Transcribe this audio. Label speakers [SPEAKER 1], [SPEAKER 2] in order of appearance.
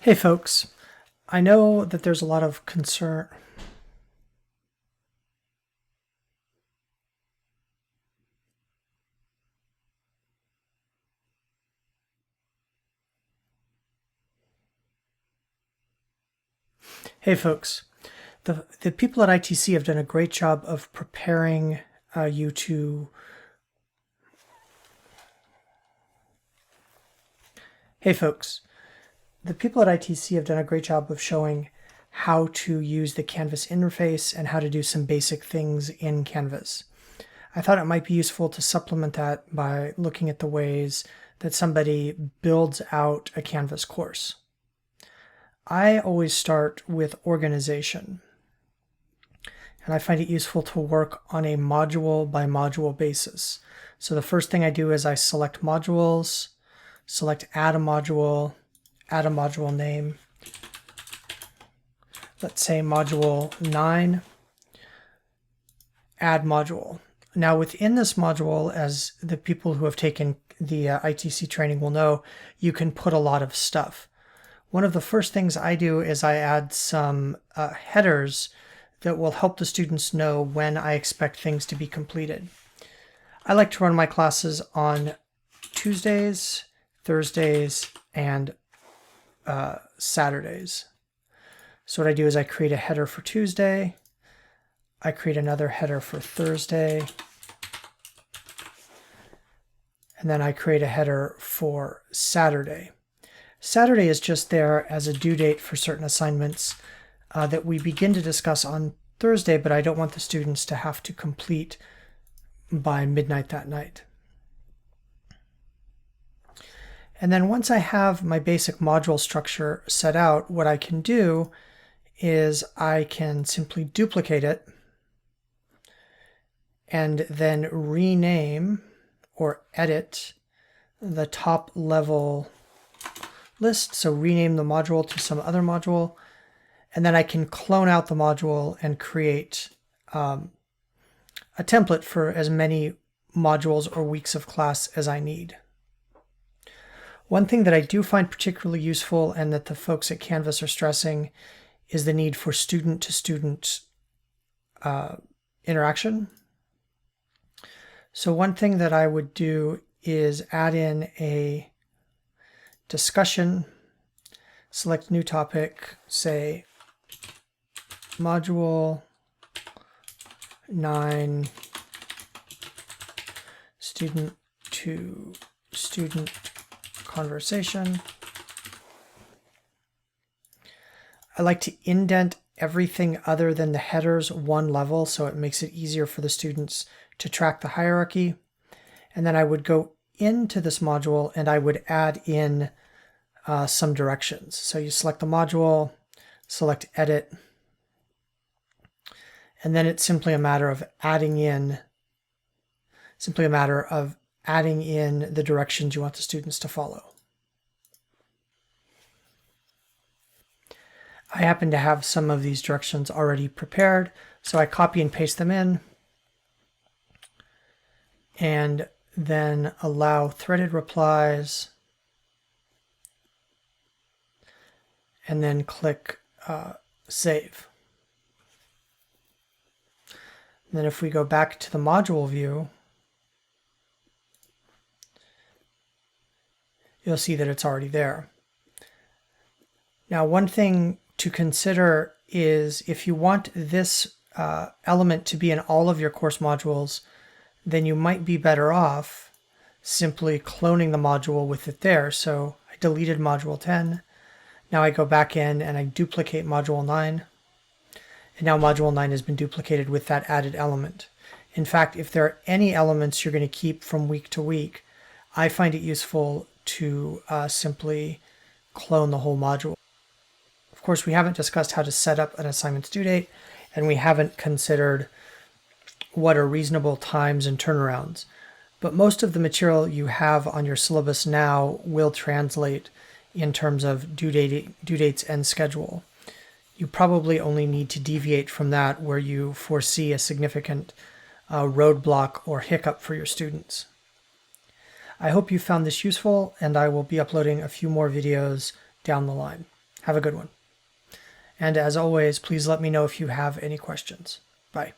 [SPEAKER 1] Hey folks, I know that there's a lot of concern. Hey folks, the people at ITC have done a great job of preparing you to. Hey folks, the people at ITC have done a great job of showing how to use the Canvas interface and how to do some basic things in Canvas. I thought it might be useful to supplement that by looking at the ways that somebody builds out a Canvas course. I always start with organization, and I find it useful to work on a module by module basis. So the first thing I do is I select modules, select add a module name. Let's say module 9, add module. Now within this module, as the people who have taken the ITC training will know, you can put a lot of stuff. One of the first things I do is I add some headers that will help the students know when I expect things to be completed. I like to run my classes on Tuesdays, Thursdays, and Saturdays. So what I do is I create a header for Tuesday, I create another header for Thursday, and then I create a header for Saturday. Saturday is just there as a due date for certain assignments that we begin to discuss on Thursday, but I don't want the students to have to complete by midnight that night. And then once I have my basic module structure set out, what I can do is I can simply duplicate it and then rename or edit the top level list. So rename the module to some other module, and then I can clone out the module and create a template for as many modules or weeks of class as I need. One thing that I do find particularly useful and that the folks at Canvas are stressing is the need for student-to-student interaction. So one thing that I would do is add in a discussion, select new topic, say module 9 student to student conversation. I like to indent everything other than the headers one level so it makes it easier for the students to track the hierarchy. And then I would go into this module and I would add in some directions. So you select the module, select edit, and then it's simply a matter of adding in the directions you want the students to follow. I happen to have some of these directions already prepared, so I copy and paste them in and then allow threaded replies and then click save. And then if we go back to the module view, you'll see that it's already there. Now, one thing to consider is if you want this element to be in all of your course modules, then you might be better off simply cloning the module with it there. So I deleted module 10. Now I go back in and I duplicate module 9. And now module 9 has been duplicated with that added element. In fact, if there are any elements you're going to keep from week to week, I find it useful to simply clone the whole module. Of course, we haven't discussed how to set up an assignment's due date, and we haven't considered what are reasonable times and turnarounds. But most of the material you have on your syllabus now will translate in terms of due dates and schedule. You probably only need to deviate from that where you foresee a significant roadblock or hiccup for your students. I hope you found this useful, and I will be uploading a few more videos down the line. Have a good one. And as always, please let me know if you have any questions. Bye.